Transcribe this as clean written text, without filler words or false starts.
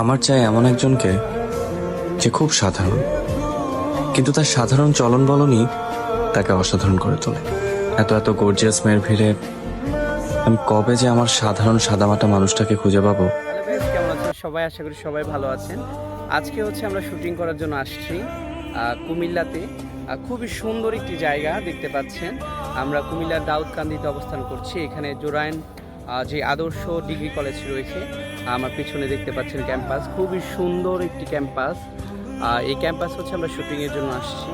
আমার চাই এমন একজনকে যে খুব সাধারণ, কিন্তু তার সাধারণ চলন বলনই তাকে অসাধারণ করে তোলে। এত এত গর্জিয়াস মেয়ের ভিড়ে আমি কবে যে আমার সাধারণ সাদামাটা মানুষটাকে খুঁজে পাবো। হ্যালো গাইস, কেমন আছেন সবাই? আশা করি সবাই ভালো আছেন। আজকে আমরা শুটিং করার জন্য আসছি কুমিল্লাতে। খুবই সুন্দর একটি জায়গা দেখতে পাচ্ছেন। আমরা কুমিল্লার দাউদকান্দিতে অবস্থান করছি। এখানে জোরাইন যে আদর্শ ডিগ্রি কলেজ রয়েছে, আমার পিছনে দেখতে পাচ্ছেন ক্যাম্পাস। খুবই সুন্দর একটি ক্যাম্পাস। এই ক্যাম্পাস আমরা শুটিংয়ের জন্য আসছি।